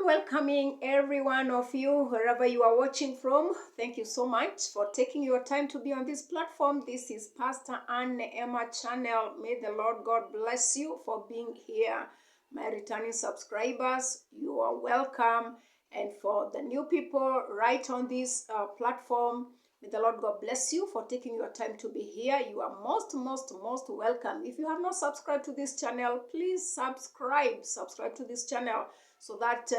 welcoming every one of you, wherever you are watching from. Thank you so much for taking your time to be on this platform. This is Pastor Anne Emma channel. May the Lord God bless you for being here. My returning subscribers, you are welcome. And for the new people right on this platform, may the Lord God bless you for taking your time to be here. You are most welcome. If you have not subscribed to this channel, please subscribe to this channel, so that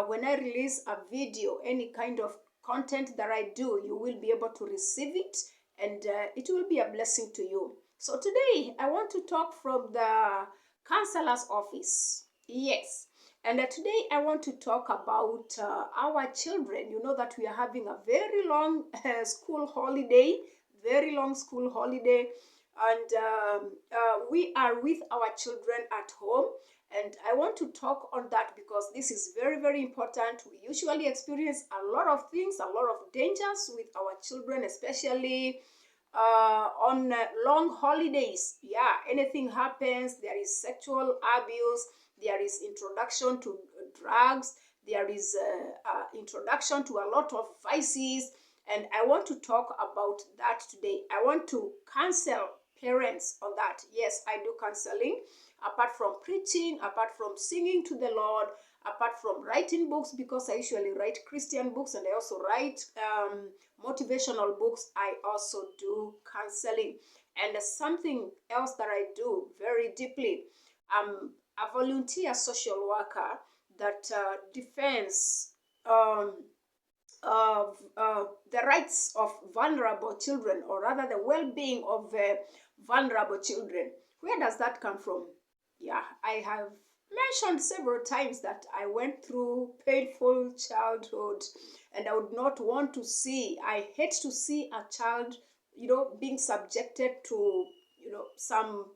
when I release a video, any kind of content that I do, you will be able to receive it, and it will be a blessing to you. So today I want to talk from the counselor's office. Yes. And today I want to talk about our children. You know that we are having a very long school holiday, and we are with our children at home. And I want to talk on that because this is very important. We usually experience a lot of things, a lot of dangers with our children, especially on long holidays. Yeah, anything happens. There is sexual abuse, there is introduction to drugs, there is introduction to a lot of vices, and I want to talk about that today. I want to counsel parents on that. Yes, I do counseling. Apart from preaching, apart from singing to the Lord, apart from writing books, because I usually write Christian books and I also write motivational books, I also do counseling. And something else that I do very deeply, I'm a volunteer social worker that defends the rights of vulnerable children, or rather the well-being of vulnerable children. Where does that come from? Yeah, I have mentioned several times that I went through painful childhood, and I would not want to see, I hate to see a child, being subjected to, some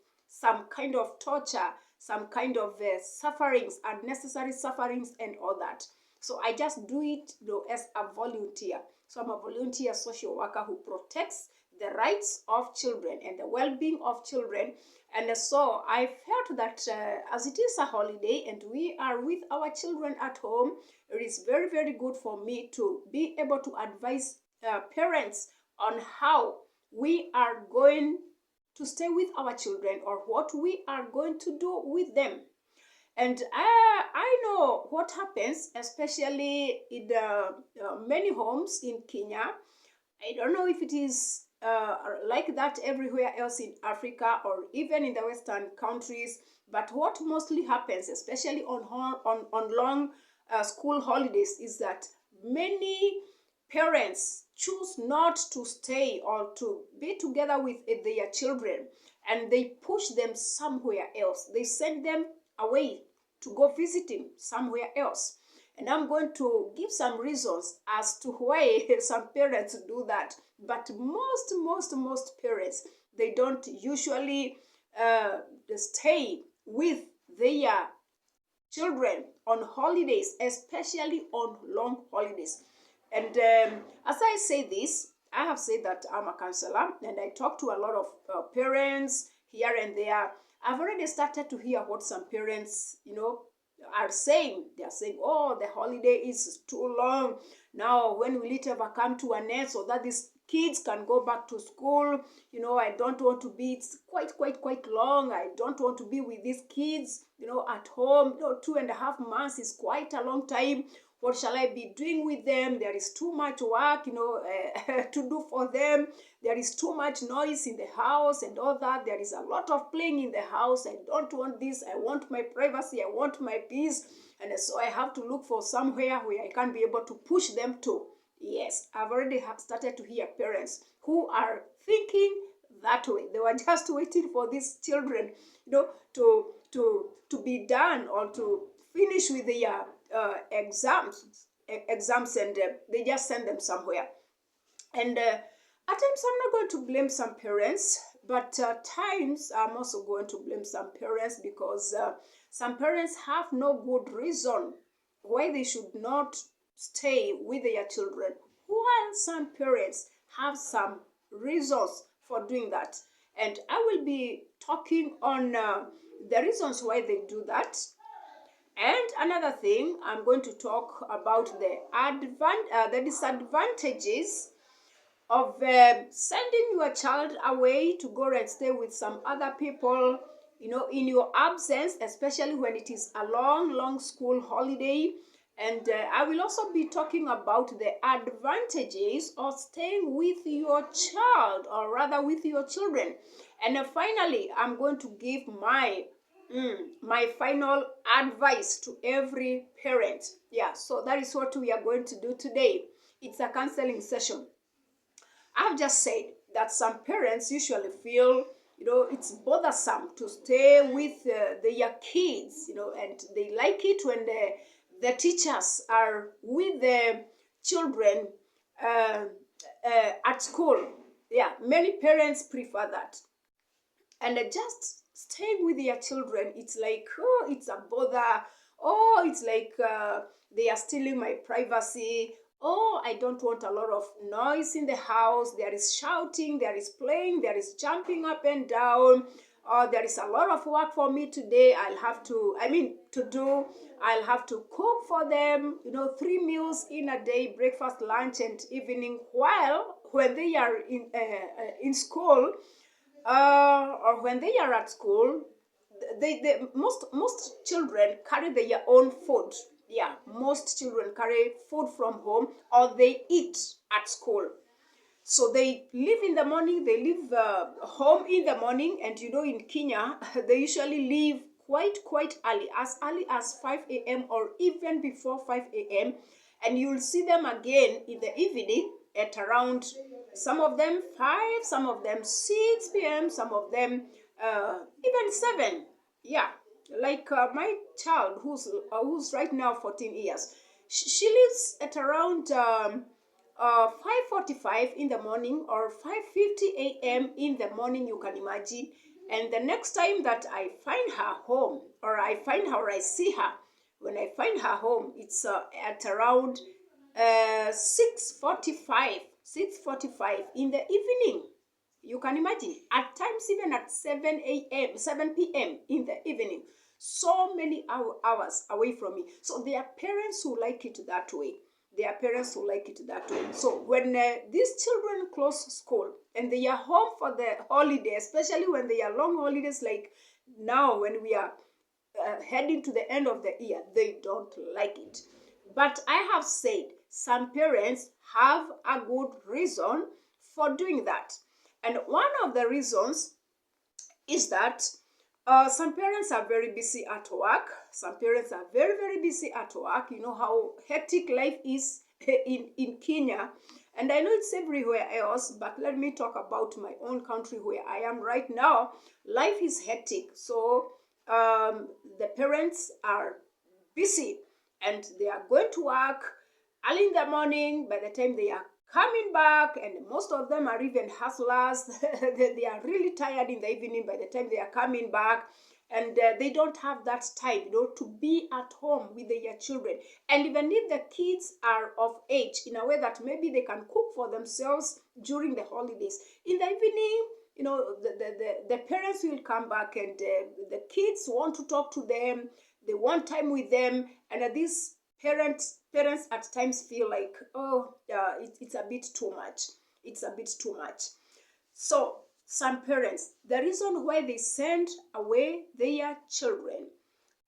kind of torture, some kind of sufferings, unnecessary sufferings and all that. So I just do it, as a volunteer. So I'm a volunteer social worker who protects the rights of children and the well-being of children. And so I felt that as it is a holiday and we are with our children at home, it is very good for me to be able to advise parents on how we are going to stay with our children, or what we are going to do with them. And I know what happens, especially in the many homes in Kenya. I don't know if it is like that everywhere else in Africa or even in the Western countries, but what mostly happens, especially on long school holidays, is that many parents choose not to stay or to be together with their children, and they push them somewhere else. They send them away to go visiting somewhere else. And I'm going to give some reasons as to why some parents do that. But most parents, they don't usually stay with their children on holidays, especially on long holidays. And as I say this, I have said that I'm a counselor and I talk to a lot of parents here and there. I've already started to hear what some parents, are saying. They are saying, oh, the holiday is too long. Now, when will it ever come to an end so that these kids can go back to school? I don't want to be, it's quite long. I don't want to be with these kids, at home. 2.5 months is quite a long time. What shall I be doing with them? There is too much work, to do for them. There is too much noise in the house and all that. There is a lot of playing in the house. I don't want this. I want my privacy. I want my peace. And so I have to look for somewhere where I can be able to push them to. Yes, I've already started to hear parents who are thinking that way. They were just waiting for these children, to be done or to finish with their exams, and they just send them somewhere. And at times I'm not going to blame some parents, but times I'm also going to blame some parents, because some parents have no good reason why they should not stay with their children, while some parents have some reasons for doing that. And I will be talking on the reasons why they do that. And another thing, I'm going to talk about the disadvantages of sending your child away to go and stay with some other people, in your absence, especially when it is a long school holiday. And I will also be talking about the advantages of staying with your child, or rather with your children. And finally, I'm going to give my final advice to every parent. Yeah, so that is what we are going to do today. It's a counseling session. I've just said that some parents usually feel, it's bothersome to stay with their kids, and they like it when the teachers are with the children at school. Yeah, many parents prefer that. And just staying with their children, it's like, oh, it's a bother. Oh, it's like they are stealing my privacy. Oh, I don't want a lot of noise in the house. There is shouting, there is playing, there is jumping up and down. There is a lot of work for me today. To do. I'll have to cook for them, 3 meals in a day, breakfast, lunch, and evening, while when they are in school, or when they are at school, most children carry their own food. Yeah, most children carry food from home, or they eat at school. So they leave in the morning, they leave home in the morning, and in Kenya, they usually leave quite early as 5 a.m. or even before 5 a.m. And you'll see them again in the evening at around, some of them 5, some of them 6 p.m., some of them even 7. Yeah, like my child who's right now 14 years. She leaves at around 5:45 in the morning or 5:50 a.m. in the morning, you can imagine. And the next time that I find her home, or I find her, or I see her, when I find her home, it's at around 6:45 in the evening. You can imagine, at times even at 7 p.m. in the evening. So many hours away from me. So there are parents who like it that way. So when these children close school and they are home for the holiday, especially when they are long holidays, like now when we are heading to the end of the year, they don't like it. But I have said some parents have a good reason for doing that. And one of the reasons is that some parents are very busy at work. Some parents are very busy at work. You know how hectic life is in Kenya. And I know it's everywhere else, but let me talk about my own country where I am right now. Life is hectic. So the parents are busy and they are going to work early in the morning. By the time they are coming back, and most of them are even hustlers, they are really tired in the evening by the time they are coming back, and they don't have that time, to be at home with their children. And even if the kids are of age, in a way that maybe they can cook for themselves during the holidays, in the evening, the parents will come back, and the kids want to talk to them, they want time with them, and these parents at times feel like, it's a bit too much. So some parents, the reason why they send away their children,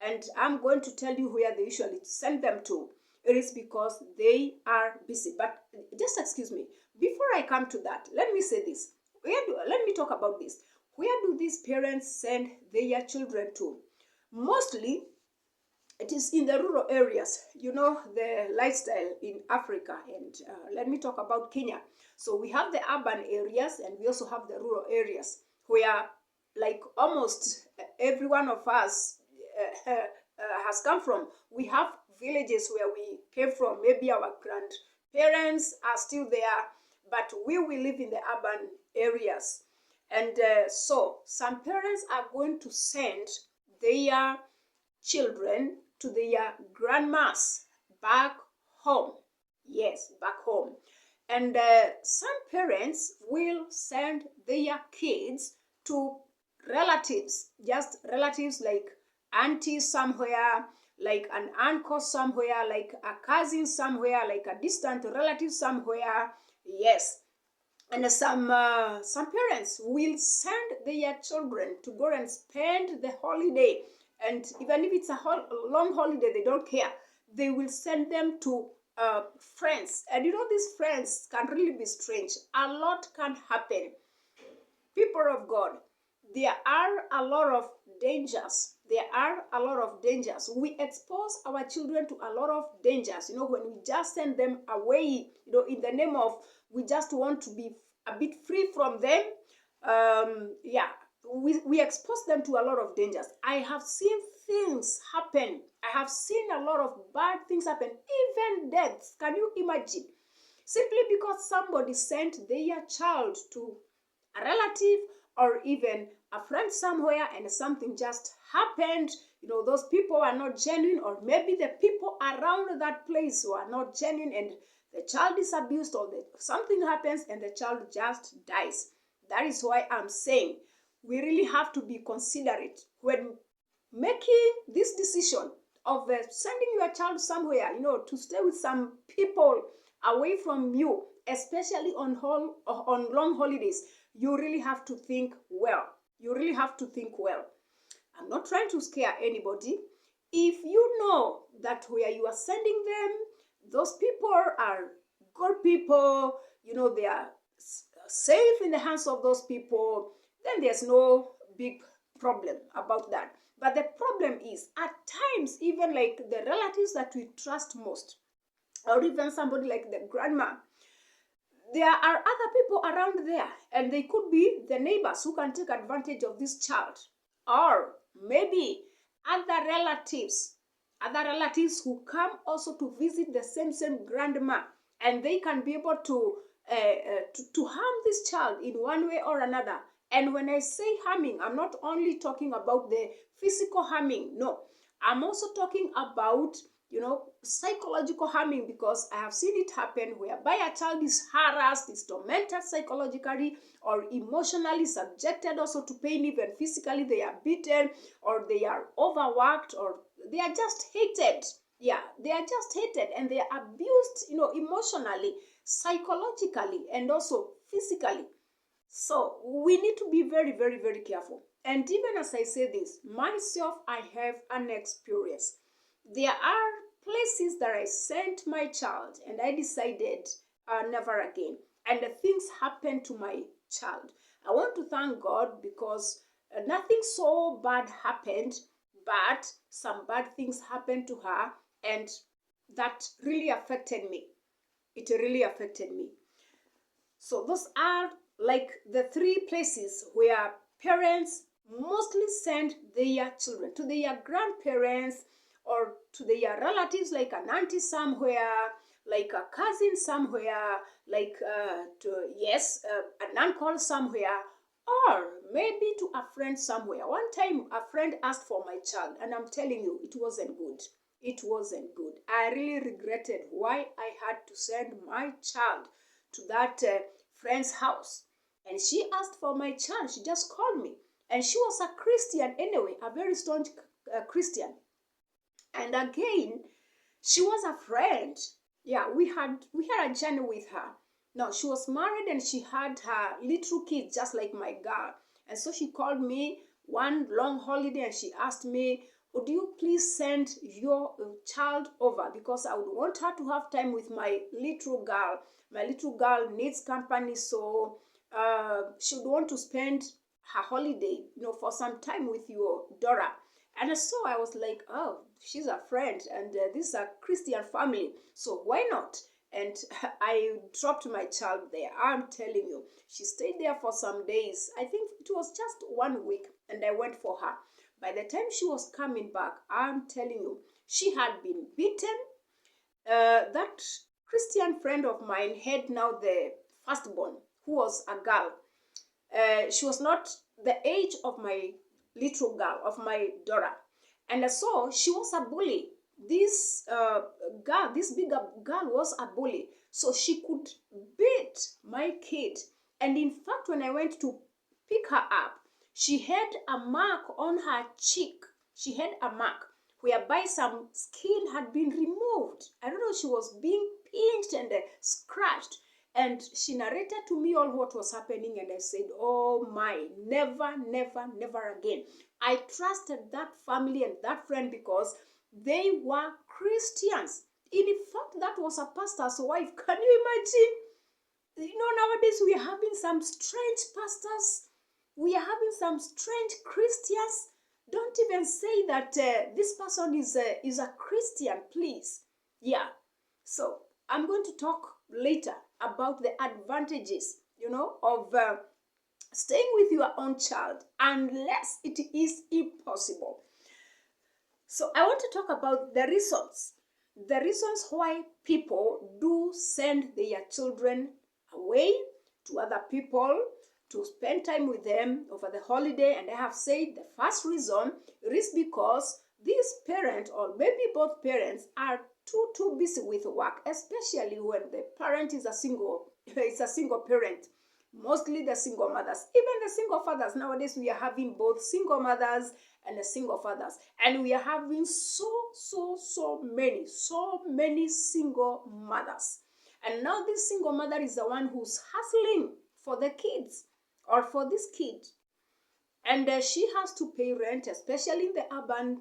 and I'm going to tell you where they usually send them to, it is because they are busy. But just excuse me, before I come to that, let me say this. Let me talk about this. Where do these parents send their children to? Mostly it is in the rural areas, the lifestyle in Africa. And let me talk about Kenya. So we have the urban areas and we also have the rural areas where, like, almost every one of us has come from. We have villages where we came from. Maybe our grandparents are still there, but we will live in the urban areas. And so some parents are going to send their children to their grandmas back home. Yes, back home. And some parents will send their kids to relatives, just relatives like aunties somewhere, like an uncle somewhere, like a cousin somewhere, like a distant relative somewhere. Yes. And some parents will send their children to go and spend the holiday, and even if it's a long holiday, they don't care. They will send them to friends, and these friends can really be strange. A lot can happen. People of God, there are a lot of dangers. There are a lot of dangers. We expose our children to a lot of dangers, when we just send them away, in the name of we just want to be a bit free from them. Yeah, we expose them to a lot of dangers. I have seen things happen. I have seen a lot of bad things happen, even deaths. Can you imagine? Simply because somebody sent their child to a relative or even a friend somewhere, and something just happened. Those people are not genuine, or maybe the people around that place who are not genuine, and the child is abused, or something happens and the child just dies. That is why I'm saying we really have to be considerate when making this decision of sending your child somewhere, to stay with some people away from you, especially on long holidays. You really have to think well. You really have to think well. I'm not trying to scare anybody. If you know that where you are sending them, those people are good people, they are safe in the hands of those people, then there's no big problem about that. But the problem is, at times, even like the relatives that we trust most, or even somebody like the grandma, there are other people around there, and they could be the neighbors who can take advantage of this child, or maybe other relatives who come also to visit the same grandma, and they can be able to harm this child in one way or another. And when I say harming, I'm not only talking about the physical harming. No, I'm also talking about psychological harming, because I have seen it happen whereby a child is harassed, is tormented psychologically or emotionally, subjected also to pain, even physically. They are beaten, or they are overworked, or they are just hated. Yeah, they are just hated, and they are abused, emotionally, psychologically, and also physically. So we need to be very, very, very careful. And even as I say this, myself, I have an experience. There are places that I sent my child, and I decided never again. And the things happened to my child. I want to thank God, because nothing so bad happened, but some bad things happened to her, and that really affected me. It really affected me. So those are like the three places where parents mostly send their children: to their grandparents, or to their relatives, like an auntie somewhere, like a cousin somewhere, like an uncle somewhere, or maybe to a friend somewhere. One time a friend asked for my child, and I'm telling you, it wasn't good. It wasn't good. I really regretted why I had to send my child to that friend's house. And she asked for my child. She just called me. And she was a Christian anyway, a very staunch Christian. And again, she was a friend. Yeah, we had a journey with her. Now, she was married, and she had her little kids just like my girl. And so she called me one long holiday, and she asked me, would you please send your child over, because I would want her to have time with my little girl. My little girl needs company, so she would want to spend her holiday, for some time with your daughter. And so I was like, oh, she's a friend, and this is a Christian family, so why not? And I dropped my child there. I'm telling you, she stayed there for some days. I think it was just 1 week, and I went for her. By the time she was coming back, I'm telling you, she had been beaten. That Christian friend of mine had now the firstborn, who was a girl. She was not the age of my little girl, of my daughter. And so she was a bully. This girl, this bigger girl, was a bully. So she could beat my kid. And in fact, when I went to pick her up, she had a mark on her cheek. She had a mark whereby some skin had been removed. I don't know, she was being pinched and scratched. And she narrated to me all what was happening, and I said, oh my, never, never, never again. I trusted that family and that friend because they were Christians. In fact, that was a pastor's wife. Can you imagine? Nowadays we are having some strange pastors. We are having some strange Christians. Don't even say that this person is a Christian, please. Yeah. So I'm going to talk later about the advantages, of staying with your own child unless it is impossible. So I want to talk about the reasons why people do send their children away to other people to spend time with them over the holiday. And I have said the first reason is because this parent, or maybe both parents, are too busy with work, especially when the parent is a single parent. Mostly the single mothers, even the single fathers. Nowadays we are having both single mothers and the single fathers, and we are having so many single mothers. And now this single mother is the one who's hustling for the kids, or for this kid, and she has to pay rent, especially in the urban,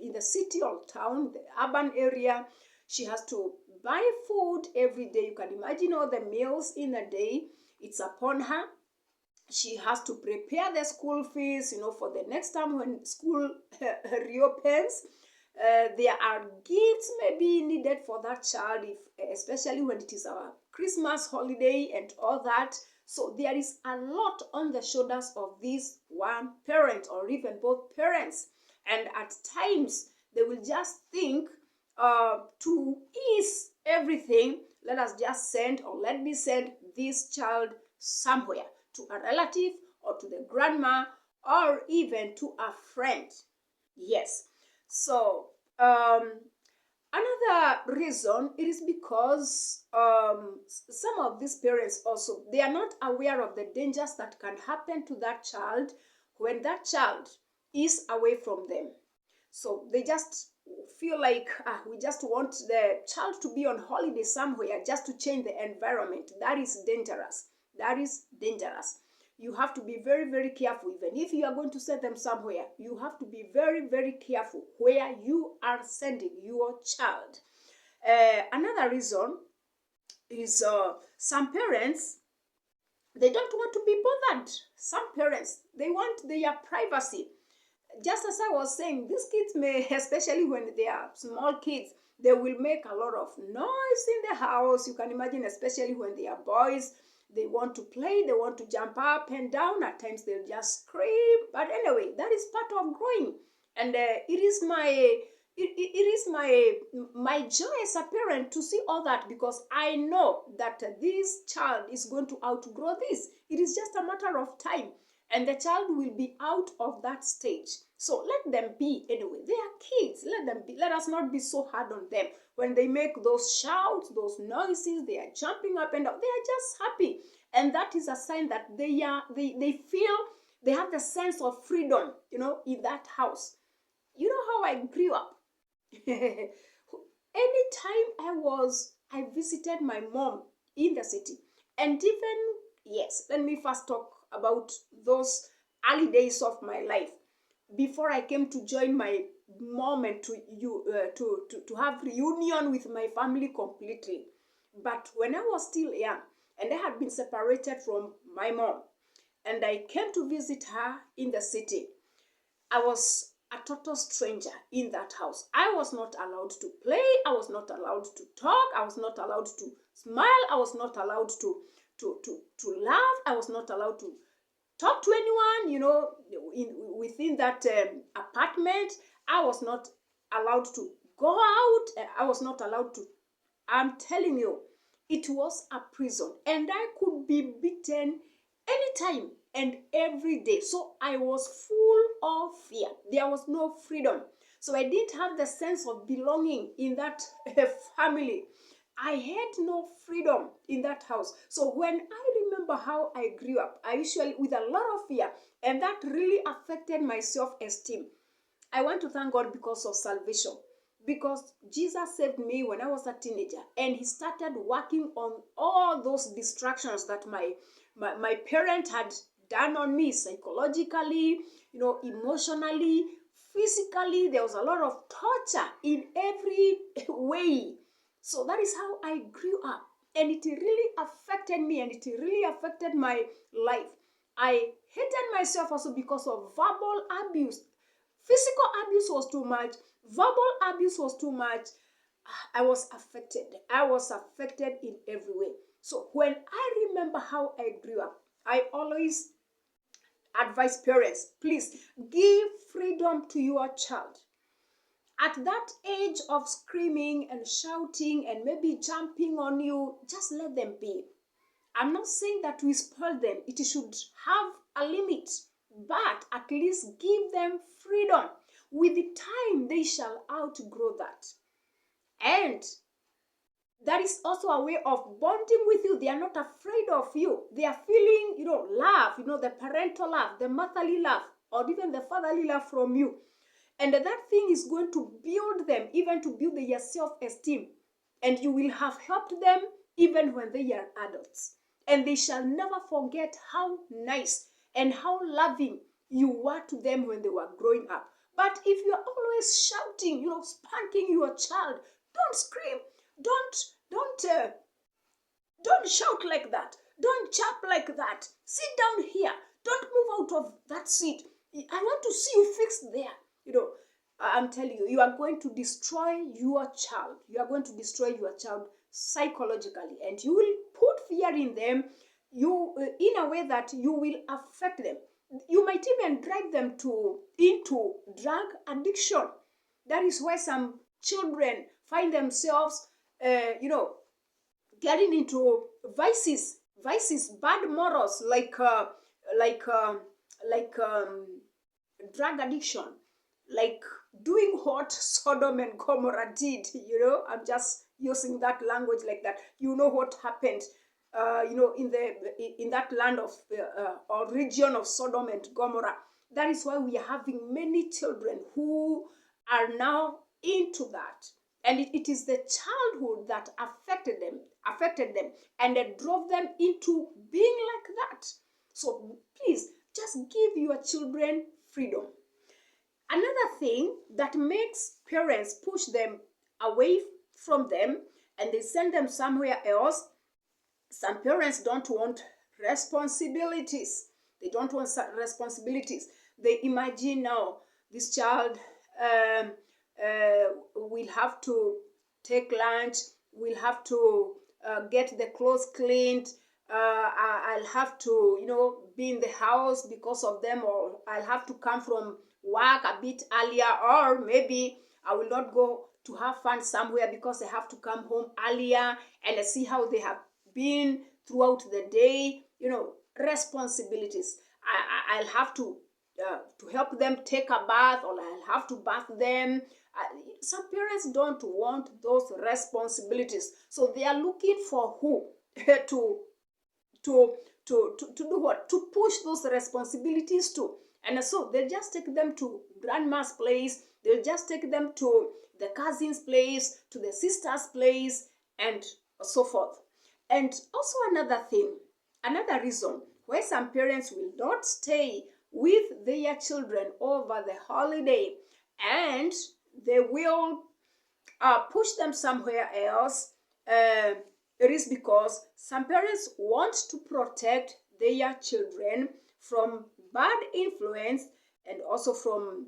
in the city or town, the urban area. She has to buy food every day. You can imagine all the meals in a day. It's upon her. She has to prepare the school fees, for the next time when school reopens. There are gifts maybe needed for that child, especially when it is our Christmas holiday and all that. So there is a lot on the shoulders of this one parent, or even both parents. And at times, they will just think, to ease everything, let me send this child somewhere, to a relative, or to the grandma, or even to a friend. Yes. So, another reason, it is because some of these parents also, they are not aware of the dangers that can happen to that child when that child is away from them. So they just feel like, we just want the child to be on holiday somewhere just to change the environment. That is dangerous. That is dangerous. You have to be very, very careful. Even if you are going to send them somewhere, you have to be very, very careful where you are sending your child. Another reason is some parents, they don't want to be bothered. Some parents, they want their privacy. Just as I was saying, these kids may, especially when they are small kids, they will make a lot of noise in the house. You can imagine, especially when they are boys, they want to play, they want to jump up and down. At times they'll just scream. But anyway, that is part of growing. And it is my joy as a parent to see all that, because I know that this child is going to outgrow this. It is just a matter of time, and the child will be out of that stage. So let them be anyway. They are kids. Let them be. Let us not be so hard on them. When they make those shouts, those noises, they are jumping up and down. They are just happy, and that is a sign that they feel they have the sense of freedom, in that house. You know how I grew up. Anytime I visited my mom in the city, and even, yes, let me first talk about those early days of my life before I came to join my mom and to have reunion with my family completely. But when I was still young and I had been separated from my mom, and I came to visit her in the city, I was a total stranger in that house. I was not allowed to play. I was not allowed to talk. I was not allowed to smile. I was not allowed to laugh. I was not allowed to talk to anyone, within that apartment. I was not allowed to go out. I was not allowed to. I'm telling you, it was a prison, and I could be beaten anytime and every day. So I was full of fear. There was no freedom. So I didn't have the sense of belonging in that family. I had no freedom in that house. So when I remember how I grew up, I usually with a lot of fear, and that really affected my self-esteem. I want to thank God because of salvation. Because Jesus saved me when I was a teenager, and he started working on all those distractions that my parent had done on me psychologically, emotionally, physically. There was a lot of torture in every way. So that is how I grew up. And it really affected me, and it really affected my life. I hated myself also because of verbal abuse. Physical abuse was too much. Verbal abuse was too much. I was affected. I was affected in every way. So when I remember how I grew up, I always advise parents, please give freedom to your child. At that age of screaming and shouting and maybe jumping on you, just let them be. I'm not saying that we spoil them. It should have a limit, but at least give them freedom. With the time, they shall outgrow that. And that is also a way of bonding with you. They are not afraid of you. They are feeling, love, the parental love, the motherly love, or even the fatherly love from you. And that thing is going to build them, even to build their self-esteem. And you will have helped them even when they are adults. And they shall never forget how nice and how loving you were to them when they were growing up. But if you are always shouting, spanking your child, don't scream, don't shout like that, don't jump like that, sit down here, don't move out of that seat. I want to see you fixed there. I'm telling you, you are going to destroy your child. You are going to destroy your child psychologically, and you will put fear in them, in a way that you will affect them. You might even drive them into drug addiction. That is why some children find themselves, getting into vices, bad morals, like drug addiction, like doing what Sodom and Gomorrah did. I'm just using that language like that. You know what happened, in that land of or region of Sodom and Gomorrah. That is why we are having many children who are now into that. And it is the childhood that affected them, and that drove them into being like that. So please, just give your children freedom. Another thing that makes parents push them away from them and they send them somewhere else, some parents don't want responsibilities. They don't want responsibilities. They imagine now this child will have to take lunch, will have to get the clothes cleaned, I'll have to, be in the house because of them, or I'll have to come from work a bit earlier, or maybe I will not go to have fun somewhere because I have to come home earlier and see how they have been throughout the day. Responsibilities. I'll have to help them take a bath, or I'll have to bath them. Some parents don't want those responsibilities, so they are looking for who to do what? To push those responsibilities to. And so they'll just take them to grandma's place, they'll just take them to the cousin's place, to the sister's place, and so forth. And also another reason why some parents will not stay with their children over the holiday, and they will push them somewhere else. It is because some parents want to protect their children from bad influence, and also from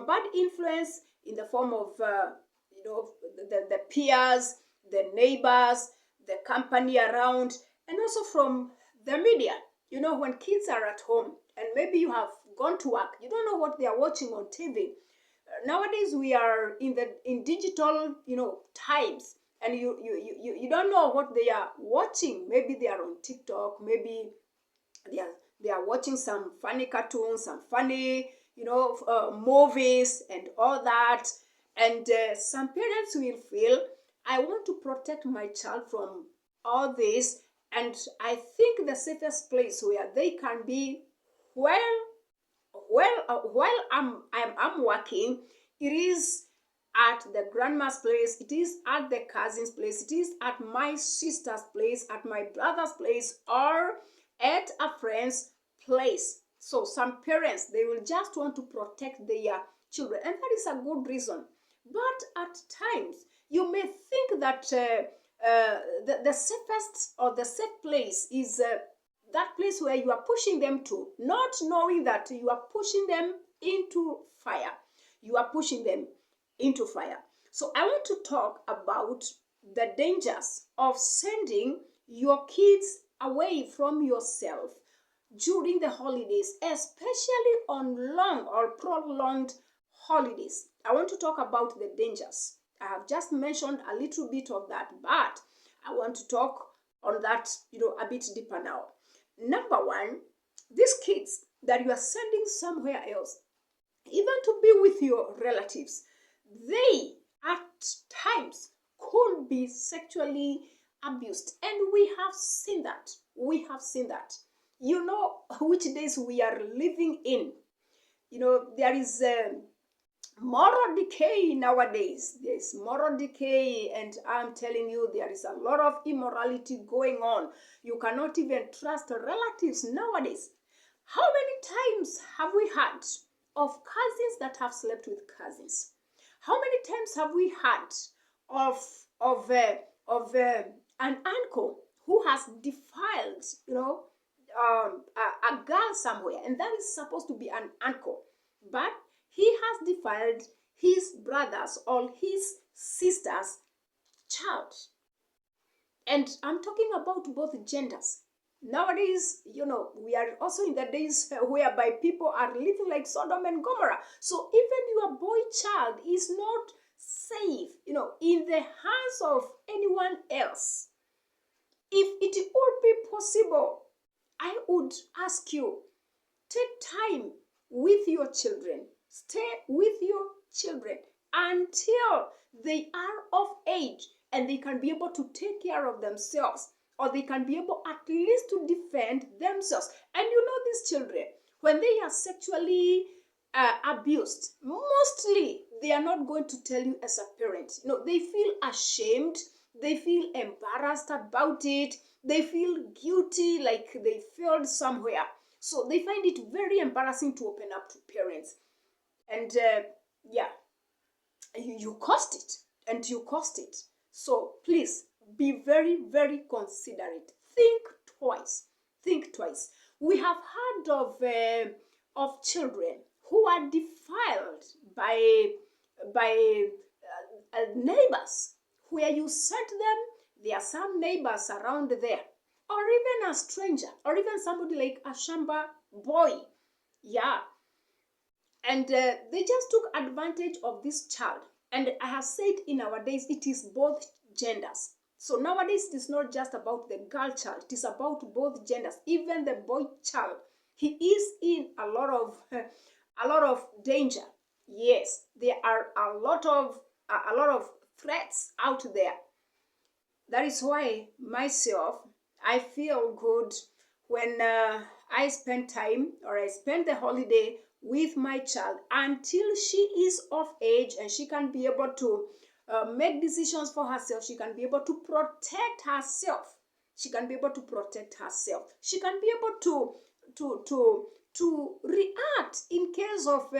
bad influence in the form of the peers, the neighbors, the company around, and also from the media. When kids are at home and maybe you have gone to work, you don't know what they are watching on TV. Nowadays we are in digital times, and you don't know what they are watching. Maybe they are on TikTok, maybe they are watching some funny cartoons, some funny movies and all that. And some parents will feel, I want to protect my child from all this, and I think the safest place where they can be well while I'm working, it is at the grandma's place, it is at the cousin's place, it is at my sister's place, at my brother's place, or at a friend's place. So some parents, they will just want to protect their children, and that is a good reason. But at times, you may think that the safest or the safe place is that place where you are pushing them to, not knowing that you are pushing them into fire. You are pushing them into fire. So I want to talk about the dangers of sending your kids away from yourself during the holidays, especially on long or prolonged holidays. I want to talk about the dangers. I have just mentioned a little bit of that, but I want to talk on that, a bit deeper now. Number one, these kids that you are sending somewhere else, even to be with your relatives, they at times could be sexually abused. And we have seen that. We have seen that. You know which days we are living in. There is moral decay nowadays. There's moral decay, and I'm telling you, there is a lot of immorality going on. You cannot even trust relatives nowadays. How many times have we had of cousins that have slept with cousins? How many times have we had of an uncle who has defiled, a girl somewhere, and that is supposed to be an uncle, but he has defiled his brother's or his sister's child. And I'm talking about both genders. Nowadays, we are also in the days whereby people are living like Sodom and Gomorrah. So even your boy child is not safe, in the hands of anyone else. If it would be possible, I would ask you, take time with your children. Stay with your children until they are of age and they can be able to take care of themselves, or they can be able at least to defend themselves. And these children, when they are sexually abused, mostly they are not going to tell you as a parent. They feel ashamed, they feel embarrassed about it, they feel guilty, like they failed somewhere. So they find it very embarrassing to open up to parents. And you cost it, and you cost it. So please be very, very considerate. Think twice. Think twice. We have heard of children who are defiled by neighbors, where you sent them. There are some neighbors around there, or even a stranger, or even somebody like a Shamba boy. Yeah. And they just took advantage of this child. And I have said in our days, it is both genders. So nowadays, it is not just about the girl child. It is about both genders. Even the boy child, he is in a lot of danger. Yes, there are a lot of threats out there. That is why myself, I feel good when I spend time, or I spend the holiday with my child until she is of age and she can be able to make decisions for herself. She can be able to protect herself. She can be able to protect herself. She can be able to react in case of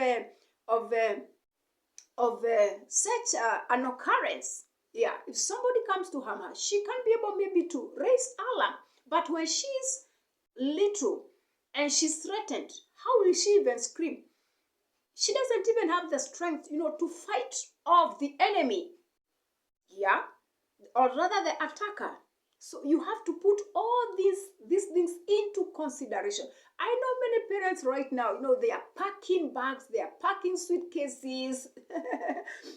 such an occurrence. Yeah, if somebody comes to harm her, she can be able maybe to raise alarm. But when she's little and she's threatened, how will she even scream? She doesn't even have the strength, to fight off the enemy. Yeah, or rather the attacker. So you have to put all these things into consideration. I know many parents right now, they are packing bags, they are packing suitcases.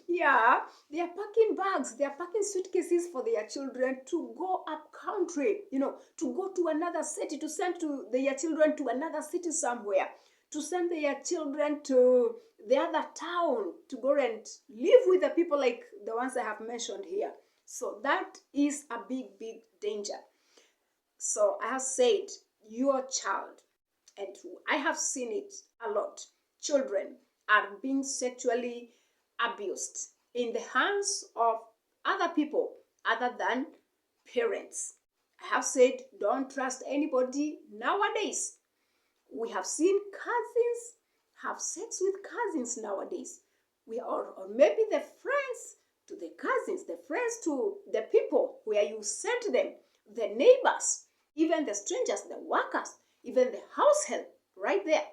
Yeah, they are packing bags, they are packing suitcases for their children to go up country, to go to another city, to send to their children to another city somewhere, to send their children to the other town, to go and live with the people like the ones I have mentioned here. So that is a big, big danger. So I have said your child, and I have seen it a lot. children are being sexually abused in the hands of other people other than parents. I have said, don't trust anybody nowadays. We have seen cousins have sex with cousins nowadays. Or maybe the friends to the cousins, the friends to the people where you sent them, the neighbors, even the strangers, the workers, even the house help right there.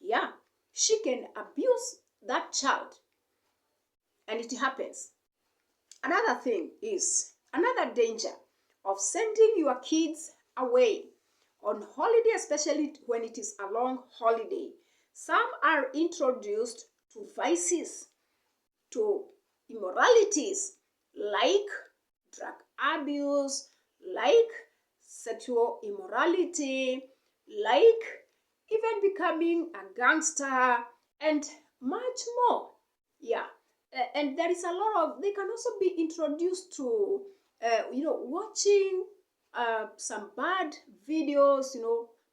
Yeah, she can abuse that child, and it happens. Another thing is another danger of sending your kids away on holiday, especially when it is a long holiday. Some are introduced to vices, to immoralities like drug abuse, like sexual immorality, like even becoming a gangster, and much more. Yeah. And there is a lot of, they can also be introduced to, watching some bad videos,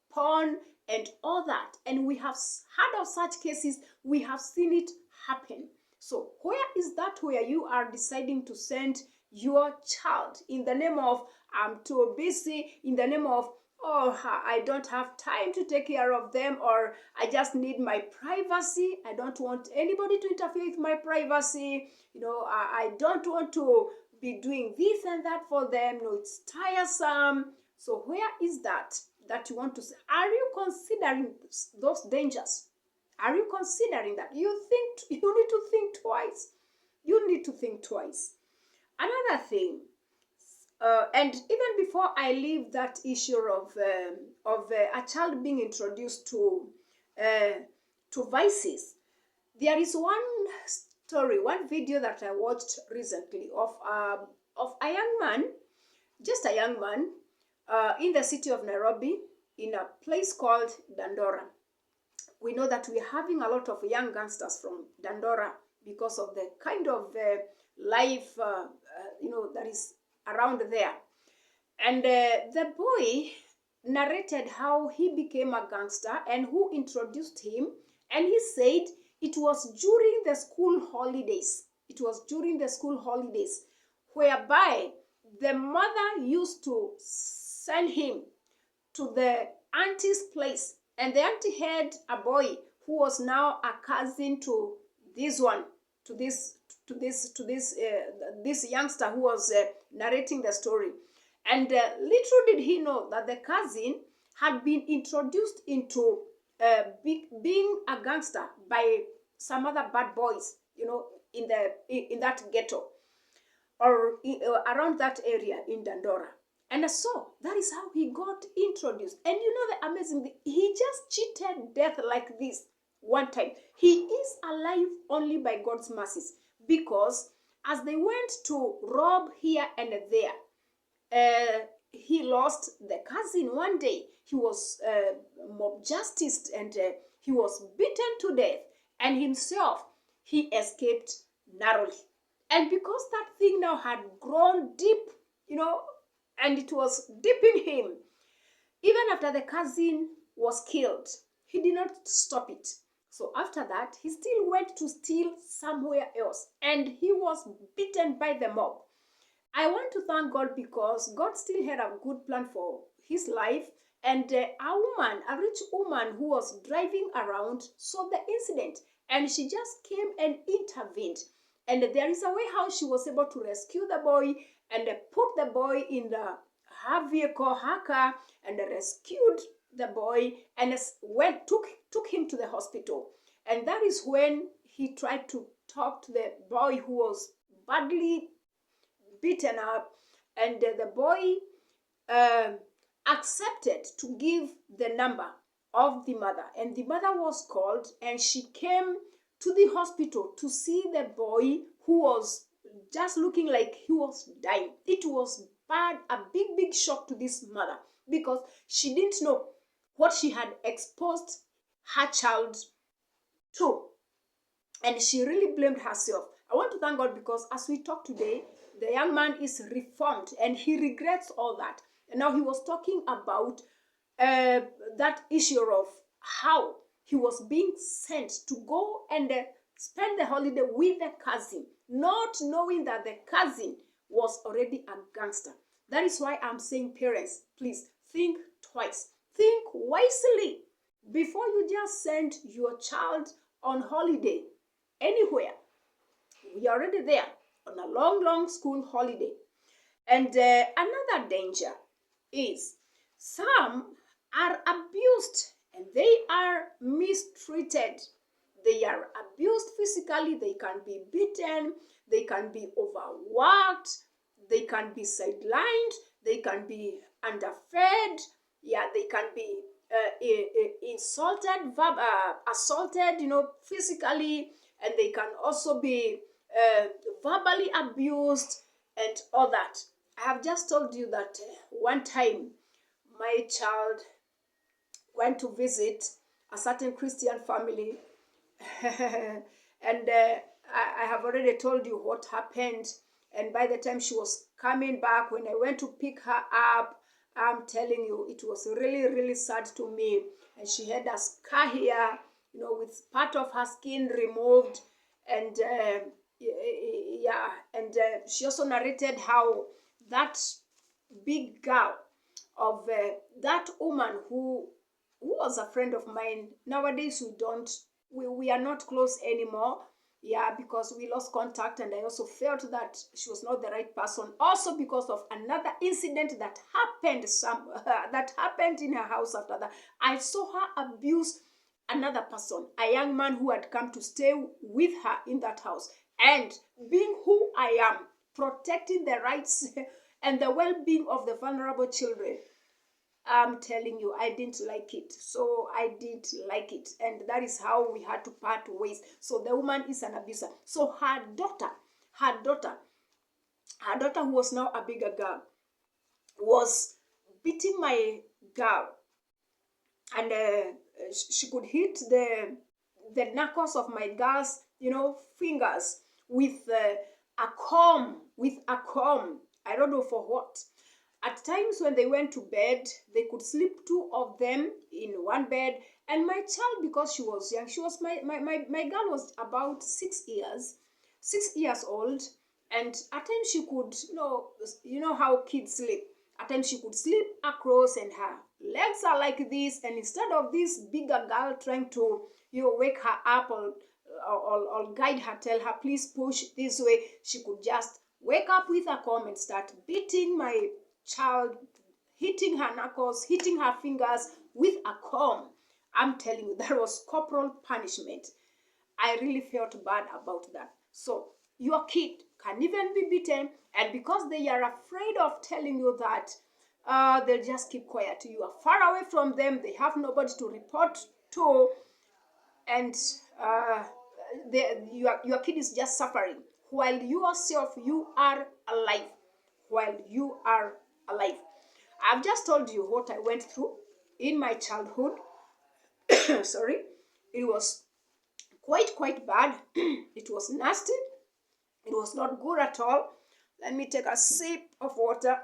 porn and all that. And we have heard of such cases, we have seen it happen. So where is that where you are deciding to send your child in the name of, I'm too busy, in the name of, oh, I don't have time to take care of them, or I just need my privacy. I don't want anybody to interfere with my privacy. I don't want to be doing this and that for them. No, it's tiresome. So where is that you want to say? Are you considering those dangers? Are you considering that? You need to think twice. You need to think twice. Another thing, and even before I leave that issue of a child being introduced to vices, there is one story, one video that I watched recently of a young man, just a young man, in the city of Nairobi, in a place called Dandora. We know that we're having a lot of young gangsters from Dandora because of the kind of life that is around there. And the boy narrated how he became a gangster and who introduced him. And he said it was during the school holidays. It was during the school holidays, whereby the mother used to send him to the auntie's place. And the auntie had a boy who was now a cousin to this one, to this youngster who was narrating the story. And little did he know that the cousin had been introduced into being a gangster by some other bad boys, in that ghetto, or around that area in Dandora. And so that is how he got introduced. And the amazing thing, he just cheated death like this one time. He is alive only by God's mercies, because as they went to rob here and there, he lost the cousin one day. He was mob justiced, and he was beaten to death, and himself, he escaped narrowly. And because that thing now had grown deep, and it was deep in him, even after the cousin was killed, he did not stop it. So after that, he still went to steal somewhere else, and he was beaten by the mob. I want to thank God, because God still had a good plan for his life. And a rich woman who was driving around, saw the incident, and she just came and intervened. And there is a way how she was able to rescue the boy and put the boy in her vehicle, her car, and rescued the boy and took him to the hospital. And that is when he tried to talk to the boy who was badly beaten up, and the boy accepted to give the number of the mother, and the mother was called, and she came to the hospital to see the boy who was just looking like he was dying. It was bad, a big shock to this mother, because she didn't know what she had exposed her child to, and she really blamed herself. I want to thank God, because as we talk today, the young man is reformed and he regrets all that. And now he was talking about that issue of how he was being sent to go and spend the holiday with the cousin, not knowing that the cousin was already a gangster. That is why I'm saying, parents, please think twice. Think wisely before you just send your child on holiday anywhere. We are already there on a long, long school holiday. And another danger is some are abused and they are mistreated. They are abused physically, they can be beaten, they can be overworked, they can be sidelined, they can be underfed, yeah, they can be insulted, assaulted, physically, and they can also be verbally abused and all that. I have just told you that one time my child went to visit a certain Christian family, and I have already told you what happened. And by the time she was coming back, when I went to pick her up, I'm telling you, it was really, really sad to me. And she had a scar here, with part of her skin removed. And yeah, and she also narrated how that big girl of that woman who was a friend of mine. Nowadays we are not close anymore, yeah, because we lost contact, and I also felt that she was not the right person, also because of another incident that happened that happened in her house. After that, I saw her abuse another person, a young man who had come to stay with her in that house. And being who I am, protecting the rights and the well-being of the vulnerable children, I'm telling you, I didn't like it. So I did like it. And that is how we had to part ways. So the woman is an abuser. So her daughter, who was now a bigger girl, was beating my girl. And she could hit the knuckles of my girl's, fingers with a comb, I don't know for what. At times when they went to bed, they could sleep two of them in one bed. And my child, because she was young, my girl was about 6 years old. And at times she could, how kids sleep. At times she could sleep across and her legs are like this. And instead of this bigger girl trying to, wake her up or guide her, tell her, please push this way, she could just wake up with a comb and start beating my child, hitting her knuckles, hitting her fingers with a comb. I'm telling you, that was corporal punishment. I really felt bad about that. So your kid can even be beaten, and because they are afraid of telling you that, they'll just keep quiet. You are far away from them. They have nobody to report to, and your kid is just suffering while yourself, you are alive. While you are alive. I've just told you what I went through in my childhood. Sorry. It was quite bad. It was nasty. It was not good at all. Let me take a sip of water.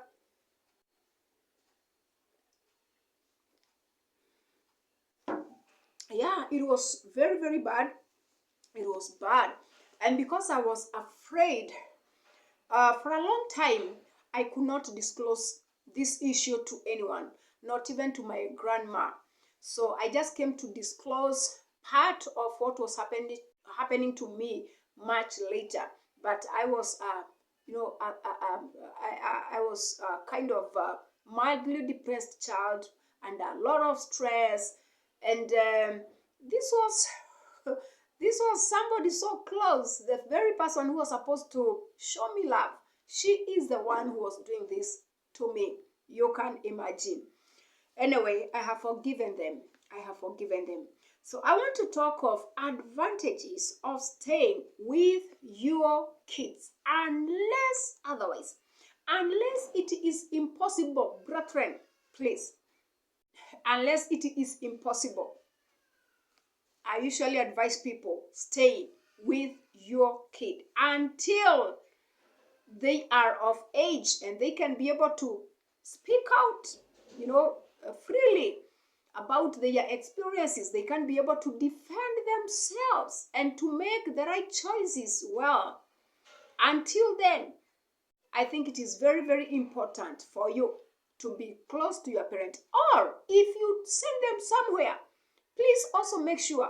Yeah, it was very, very bad. It was bad. And because I was afraid, for a long time, I could not disclose this issue to anyone, not even to my grandma. So I just came to disclose part of what was happening to me much later. But I was, I was kind of a mildly depressed child and a lot of stress. And this was this was somebody so close, the very person who was supposed to show me love. She is the one who was doing this to me. You can imagine. Anyway, I have forgiven them. So I want to talk of advantages of staying with your kids, unless it is impossible, brethren, please. Unless it is impossible, I usually advise people stay with your kid until they are of age and they can be able to speak out, freely about their experiences. They can be able to defend themselves and to make the right choices well. Until then, I think it is very, very important for you to be close to your parent. Or if you send them somewhere, please also make sure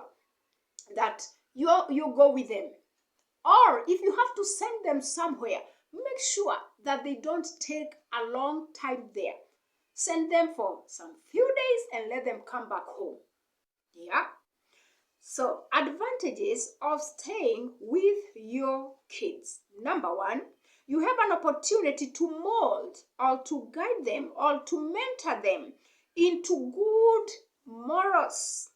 that you go with them. Or if you have to send them somewhere, make sure that they don't take a long time there. Send them for some few days and let them come back home. Yeah. So, advantages of staying with your kids. Number one, you have an opportunity to mold or to guide them or to mentor them into good morals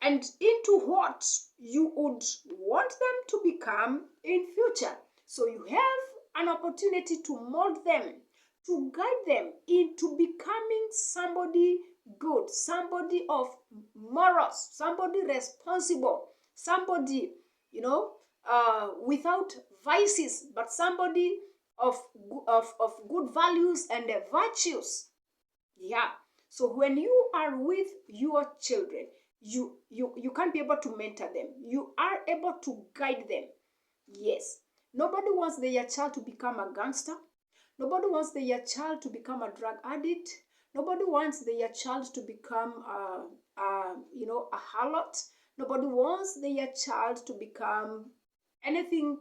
and into what you would want them to become in future. So you have an opportunity to mold them, to guide them into becoming somebody good, somebody of morals, somebody responsible, somebody, without vices, but somebody of good values and virtues. Yeah. So when you are with your children, you can't be able to mentor them. You are able to guide them. Yes. Nobody wants their child to become a gangster. Nobody wants their child to become a drug addict. Nobody wants their child to become a harlot. Nobody wants their child to become anything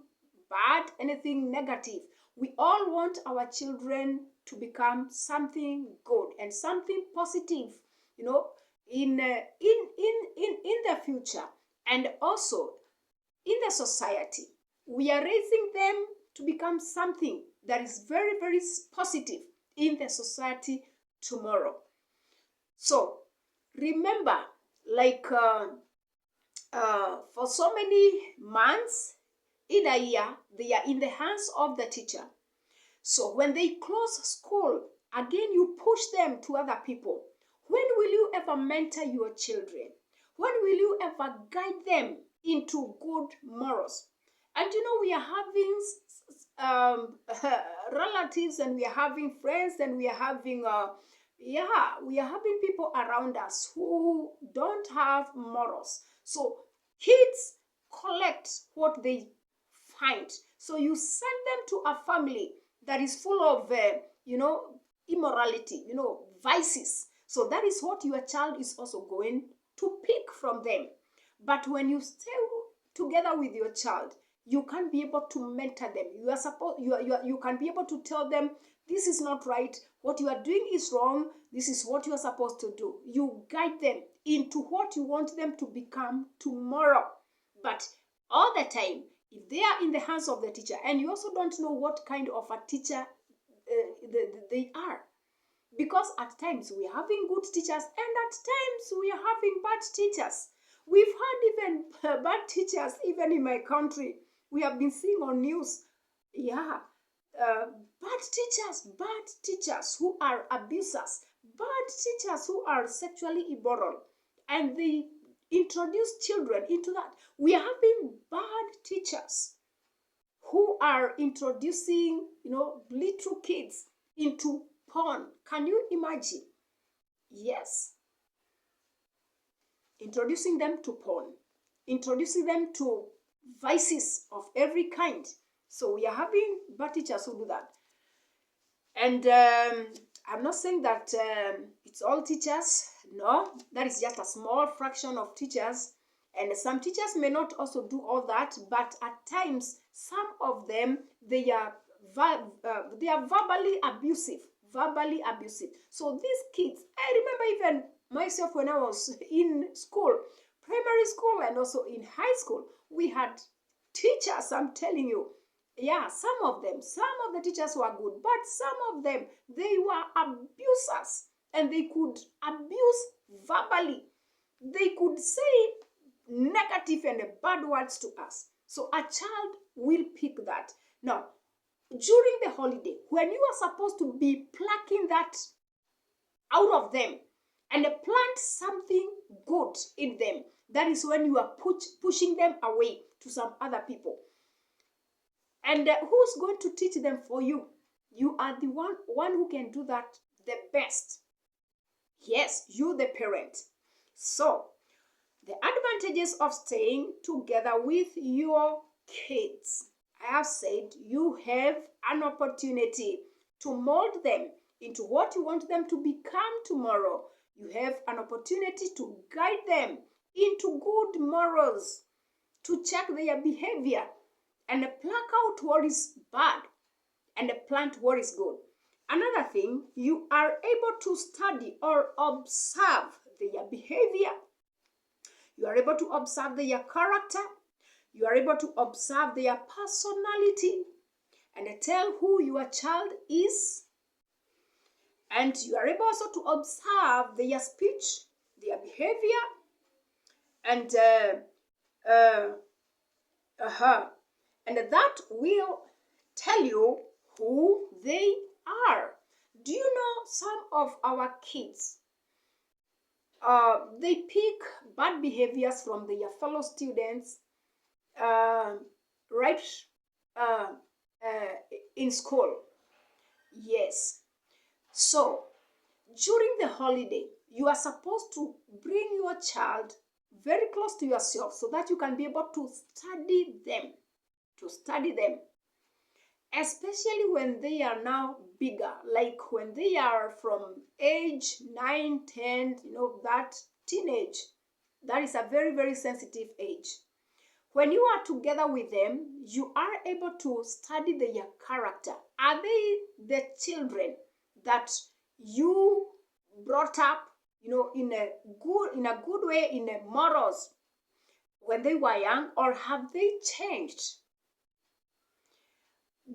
bad, anything negative. We all want our children to become something good and something positive, in the future, and also in the society. We are raising them to become something that is very, very positive in the society tomorrow. So remember, like for so many months in a year, they are in the hands of the teacher. So when they close school, again you push them to other people. When will you ever mentor your children? When will you ever guide them into good morals? And we are having relatives, and we are having friends, and we are having people around us who don't have morals. So kids collect what they find. So you send them to a family that is full of immorality, vices. So that is what your child is also going to pick from them. But when you stay together with your child, you can be able to mentor them. You can be able to tell them, this is not right, what you are doing is wrong, this is what you are supposed to do. You guide them into what you want them to become tomorrow. But all the time, if they are in the hands of the teacher, and you also don't know what kind of a teacher they are, because at times we are having good teachers, and at times we are having bad teachers. We've had even bad teachers, even in my country. We have been seeing on news, bad teachers who are abusers, bad teachers who are sexually immoral, and they introduce children into that. We are having bad teachers who are introducing, little kids into porn. Can you imagine? Yes. Introducing them to porn, introducing them to vices of every kind. So we are having bad teachers who do that. And I'm not saying that it's all teachers. No, that is just a small fraction of teachers. And some teachers may not also do all that, but at times, some of them, they are verbally abusive. So these kids, I remember even myself when I was in school, primary school and also in high school, we had teachers, I'm telling you, some of the teachers were good, but some of them, they were abusers, and they could abuse verbally. They could say negative and bad words to us. So a child will pick that. Now, during the holiday, when you are supposed to be plucking that out of them and plant something good in them, that is when you are pushing them away to some other people. And who's going to teach them for you? You are the one who can do that the best. Yes, you the parent. So, the advantages of staying together with your kids. I have said you have an opportunity to mold them into what you want them to become tomorrow. You have an opportunity to guide them into good morals, to check their behavior and pluck out what is bad and plant what is good. Another thing, you are able to study or observe their behavior. You are able to observe their character. You are able to observe their personality and tell who your child is. And you are able also to observe their speech, their behavior, and and that will tell you who they are. Do you know some of our kids? They pick bad behaviors from their fellow students, right? Uh, in school. Yes. So during the holiday, you are supposed to bring your child very close to yourself so that you can be able to study them, especially when they are now bigger, like when they are from age 9, 10, that teenage. That is a very, very sensitive age. When you are together with them, you are able to study their character. Are they the children that you brought up, in a good way, in a morals when they were young, or have they changed?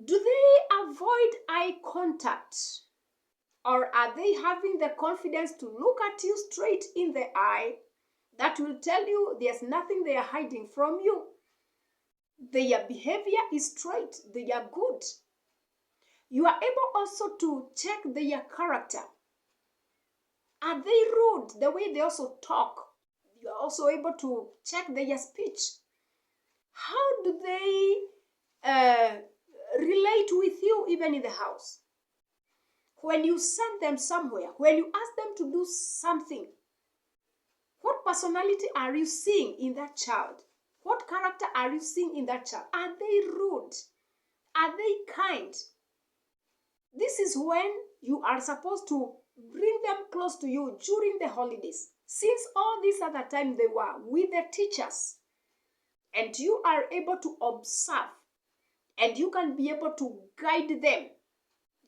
Do they avoid eye contact? Or are they having the confidence to look at you straight in the eye that will tell you there's nothing they are hiding from you? Their behavior is straight, they are good. You are able also to check their character. Are they rude? The way they also talk. You are also able to check their speech. How do they relate with you even in the house? When you send them somewhere, when you ask them to do something, what personality are you seeing in that child? What character are you seeing in that child? Are they rude? Are they kind? This is when you are supposed to bring them close to you during the holidays. Since all these other time they were with the teachers, and you are able to observe, and you can be able to guide them.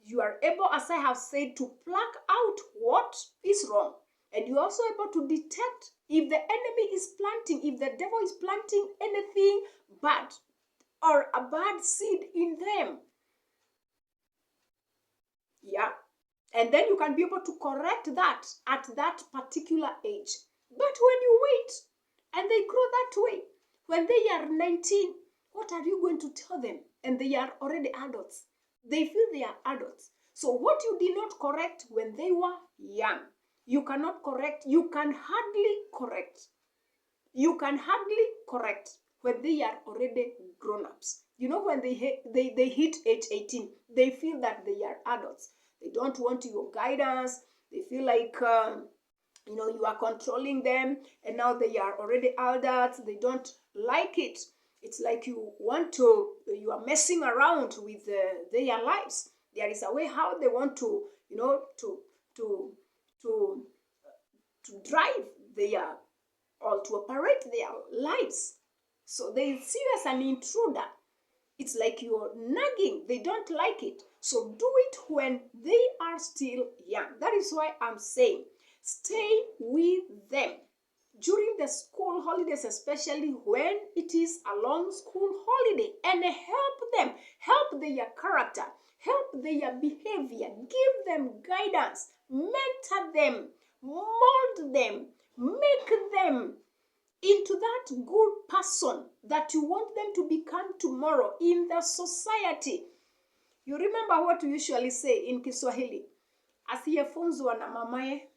You are able, as I have said, to pluck out what is wrong. And you're also able to detect if the enemy is planting, if the devil is planting anything bad or a bad seed in them. Yeah. And then you can be able to correct that at that particular age. But when you wait and they grow that way, when they are 19, what are you going to tell them? And they are already adults. They feel they are adults. So what you did not correct when they were young, you cannot correct, you can hardly correct. You can hardly correct when they are already grown-ups. When they hit age 18, they feel that they are adults. They don't want your guidance. They feel like, you are controlling them, and now they are already adults. They don't like it. It's like you are messing around with their lives. There is a way how they want to, to drive their, or to operate their lives. So they see you as an intruder. It's like you're nagging. They don't like it. So do it when they are still young. That is why I'm saying stay with them during the school holidays, especially when it is a long school holiday, and help them, help their character, help their behavior, give them guidance, mentor them, mold them, make them into that good person that you want them to become tomorrow in the society. You remember what we usually say in Kiswahili, asiyefunzwa na mamaye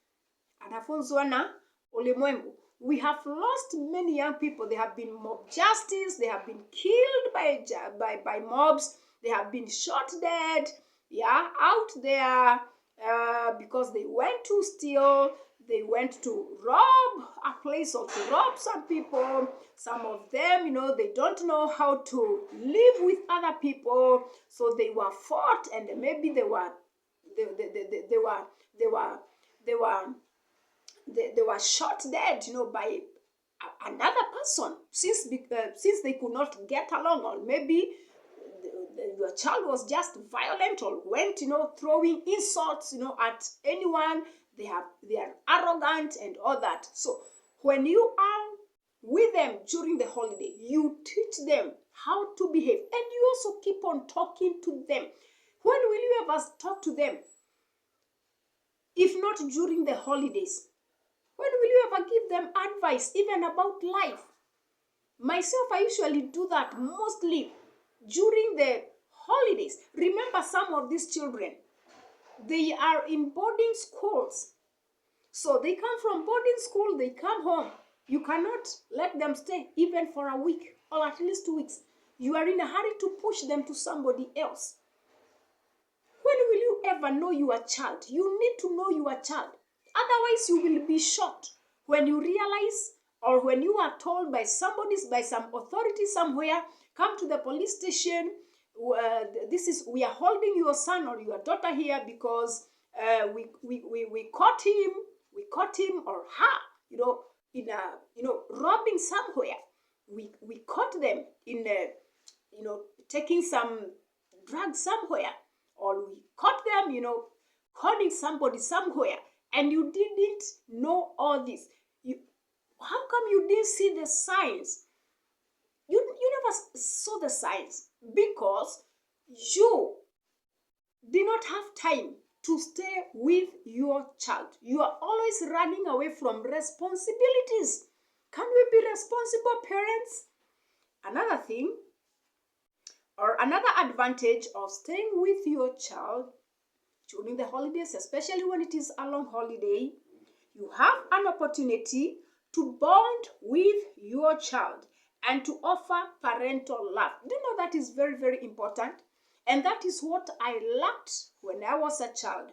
anafunzwa na ulimwengu. We have lost many young people. They have been mob justice. They have been killed by mobs. They have been shot dead, out there because they went to steal. they went to rob a place or to rob some people. Some of them, they don't know how to live with other people, so they were fought, and maybe they were shot dead, by another person, since they could not get along, or maybe your child was just violent, or went, throwing insults, at anyone. They are arrogant and all that. So when you are with them during the holiday, you teach them how to behave, and you also keep on talking to them. When will you ever talk to them if not during the holidays? When will you ever give them advice, even about life? Myself, I usually do that mostly during the holidays. Remember, some of these children, they are in boarding schools. So they come from boarding school, they come home. You cannot let them stay even for a week or at least 2 weeks. You are in a hurry to push them to somebody else. When will you ever know your child? You need to know your child. Otherwise, you will be shocked when you realize, or when you are told by some authority somewhere, come to the police station, we are holding your son or your daughter here because we caught him or her, in robbing somewhere. We caught them in taking some drugs somewhere, or we caught them, calling somebody somewhere, and you didn't know all this. How come you didn't see the signs? You never saw the signs because you did not have time to stay with your child. You are always running away from responsibilities. Can we be responsible parents? Another thing, or another advantage of staying with your child during the holidays, especially when it is a long holiday, you have an opportunity to bond with your child and to offer parental love. Do you know that is very, very important? And that is what I lacked when I was a child.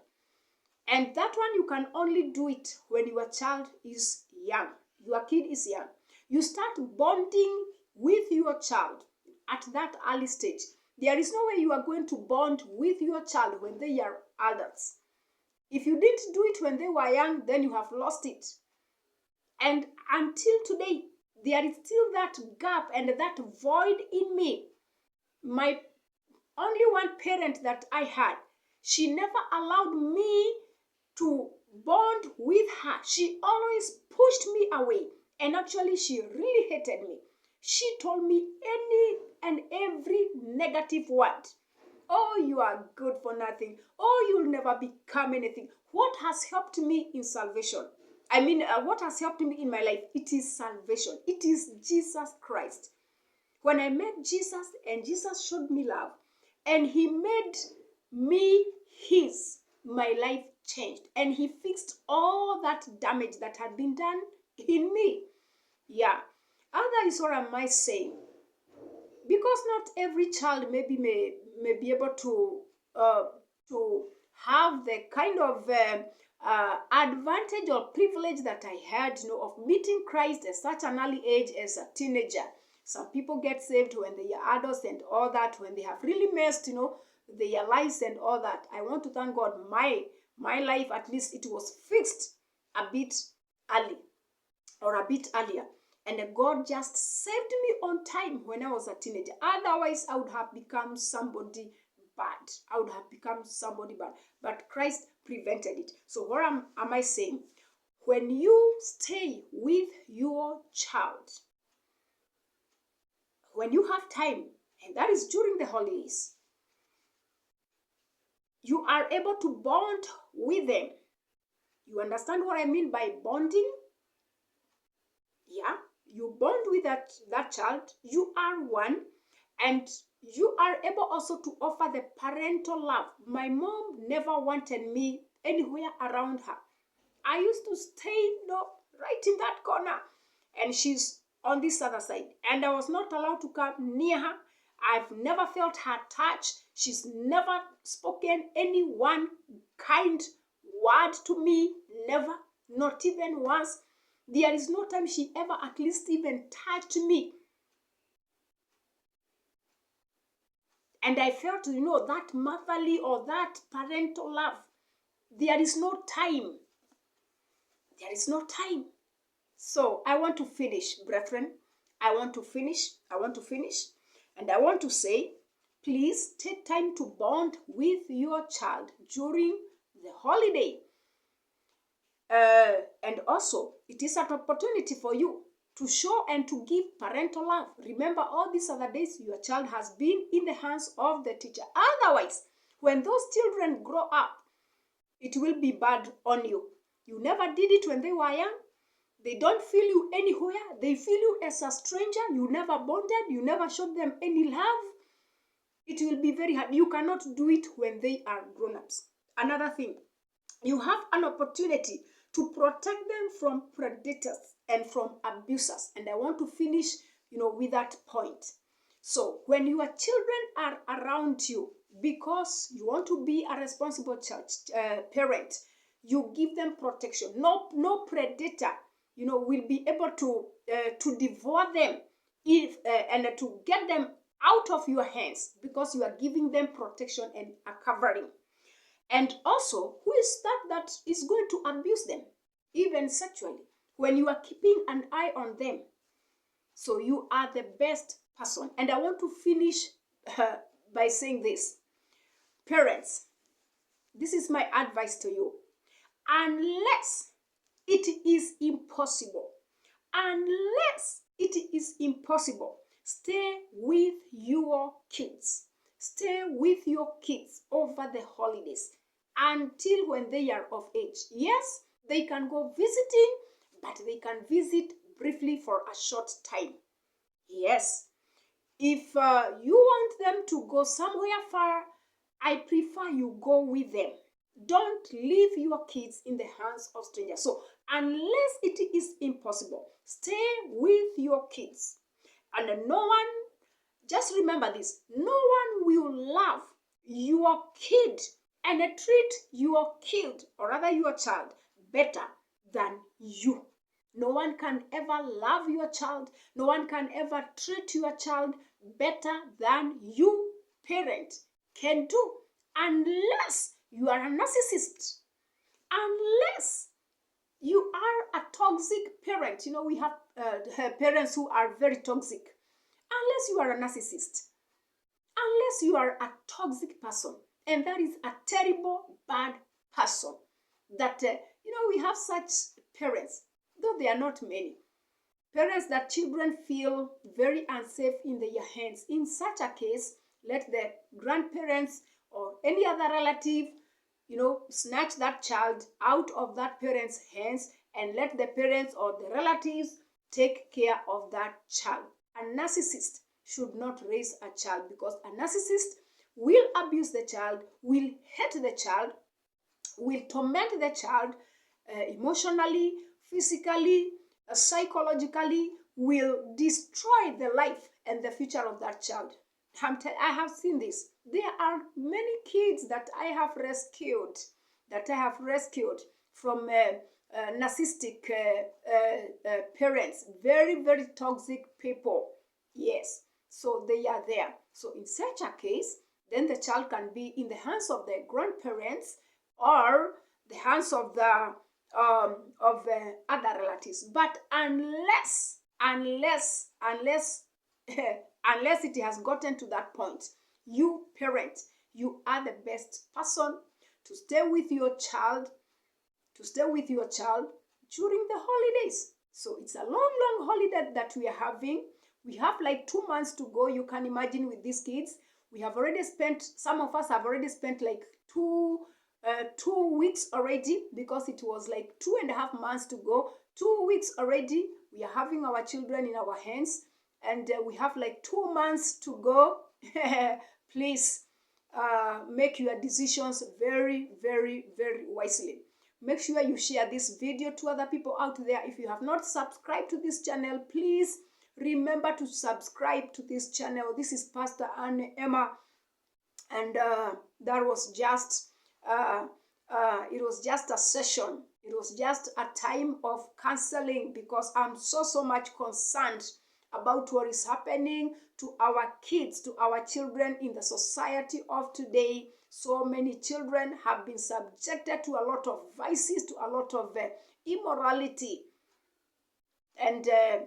And that one, you can only do it when your child is young. Your kid is young. You start bonding with your child at that early stage. There is no way you are going to bond with your child when they are adults. If you didn't do it when they were young, then you have lost it. And until today, there is still that gap and that void in me. My only one parent that I had, she never allowed me to bond with her. She always pushed me away. And actually, she really hated me. She told me any and every negative word. Oh, you are good for nothing. Oh, you'll never become anything. What has helped me in salvation? What has helped me in my life? It is salvation. It is Jesus Christ. When I met Jesus and Jesus showed me love and he made me his, my life changed and he fixed all that damage that had been done in me. Yeah. That is what am I saying? Because not every child maybe may be able to have the kind of advantage or privilege that I had, of meeting Christ at such an early age as a teenager. Some people get saved when they are adults and all that, when they have really messed, their lives and all that. I want to thank God, my life, at least it was fixed a bit early or a bit earlier. And God just saved me on time when I was a teenager. Otherwise, I would have become somebody bad. But Christ prevented it. So what am I saying? When you stay with your child, when you have time, and that is during the holidays, you are able to bond with them. You understand what I mean by bonding? Yeah. You bond with that child, you are one, and you are able also to offer the parental love. My mom never wanted me anywhere around her. I used to stay right in that corner, and she's on this other side, and I was not allowed to come near her. I've never felt her touch. She's never spoken any one kind word to me. Never. not even once. There is no time she ever at least even touched me. And I felt, that motherly or that parental love. There is no time. There is no time. So I want to finish, brethren. I want to finish. And I want to say, please take time to bond with your child during the holiday. And also, it is an opportunity for you to show and to give parental love. Remember, all these other days, your child has been in the hands of the teacher. Otherwise, when those children grow up, it will be bad on you. You never did it when they were young. They don't feel you anywhere. They feel you as a stranger. You never bonded. You never showed them any love. It will be very hard. You cannot do it when they are grown-ups. Another thing, you have an opportunity to protect them from predators and from abusers. And I want to finish, with that point. So when your children are around you, because you want to be a responsible parent, you give them protection. No predator, will be able to devour them and to get them out of your hands, because you are giving them protection and a covering. And also, who is that is going to abuse them, even sexually, when you are keeping an eye on them? So you are the best person. And I want to finish by saying this. Parents, this is my advice to you. Unless it is impossible, stay with your kids. Stay with your kids over the holidays until when they are of age. Yes, they can go visiting, but they can visit briefly for a short time. Yes, if you want them to go somewhere far, I prefer you go with them. Don't leave your kids in the hands of strangers. So unless it is impossible, stay with your kids. And just remember this, no one will love your kid and treat your kid, or rather your child, better than you. No one can ever love your child. No one can ever treat your child better than you, parent, can do, unless you are a narcissist, unless you are a toxic parent. We have parents who are very toxic. Unless you are a narcissist, unless you are a toxic person, and that is a terrible, bad person, that, we have such parents, though they are not many. Parents that children feel very unsafe in their hands. In such a case, let the grandparents or any other relative, snatch that child out of that parent's hands, and let the parents or the relatives take care of that child. A narcissist should not raise a child, because a narcissist will abuse the child, will hate the child, will torment the child emotionally, physically, psychologically, will destroy the life and the future of that child. I have seen this. There are many kids that I have rescued, from narcissistic parents, very, very toxic people. Yes, so they are there. So in such a case, then the child can be in the hands of the grandparents or the hands of the other relatives. But unless unless it has gotten to that point, you parent, you are the best person to stay with your child, during the holidays. So it's a long holiday that we are having. We have like 2 months to go. You can imagine, with these kids, some of us have already spent like 2 weeks already, because it was like 2.5 months to go. 2 weeks already, we are having our children in our hands, and we have like 2 months to go. Please make your decisions very, very, very wisely. Make sure you share this video to other people out there. If you have not subscribed to this channel, please remember to subscribe to this channel. This is Pastor Anne Emma, and that was just it was just a session It was just a time of counseling because I'm so much concerned about what is happening to our kids, to our children in the society of today. So many children have been subjected to a lot of vices, to a lot of immorality. And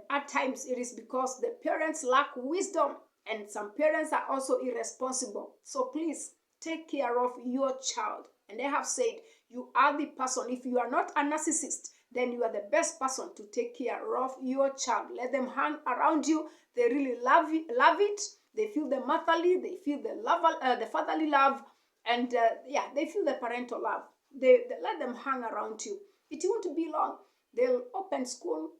at times it is because the parents lack wisdom, and some parents are also irresponsible. So please take care of your child. And they have said you are the person. If you are not a narcissist, then you are the best person to take care of your child. Let them hang around you. They really love it. They feel the motherly, they feel the fatherly love, and yeah, they feel the parental love. They let them hang around you. It won't be long. They'll open school,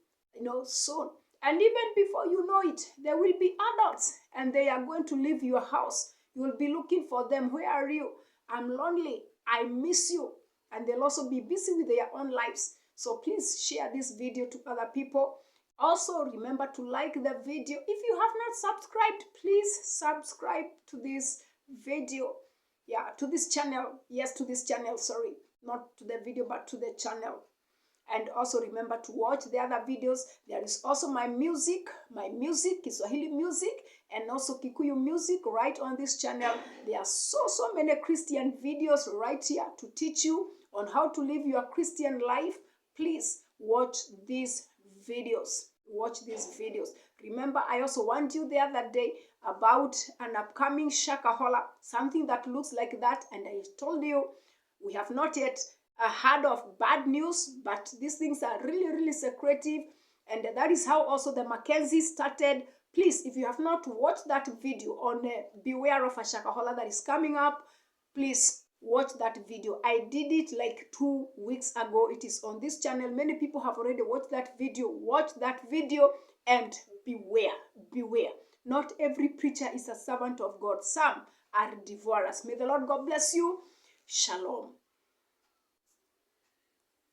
soon. And even before you know it, there will be adults and they are going to leave your house. You will be looking for them. Where are you? I'm lonely. I miss you. And they'll also be busy with their own lives. So please share this video to other people. Also, remember to like the video. If you have not subscribed, please subscribe to this video. Yeah, to this channel. Yes, to this channel, sorry. Not to the video, but to the channel. And also remember to watch the other videos. There is also my music, Kiswahili music, and also Kikuyu music right on this channel. There are so many Christian videos right here to teach you on how to live your Christian life. Please watch these videos. Watch these videos. Remember, I also warned you the other day about an upcoming Shakahola, something that looks like that, and I told you we have not yet heard of bad news, but these things are really secretive, and that is how also the Mackenzie started. Please, if you have not watched that video on beware of a Shakahola that is coming up, please watch that video. I did it like 2 weeks ago. It is on this channel. Many people have already watched that video. Watch that video and beware. Not every preacher is a servant of God. Some are devourers. May the Lord God bless you. Shalom.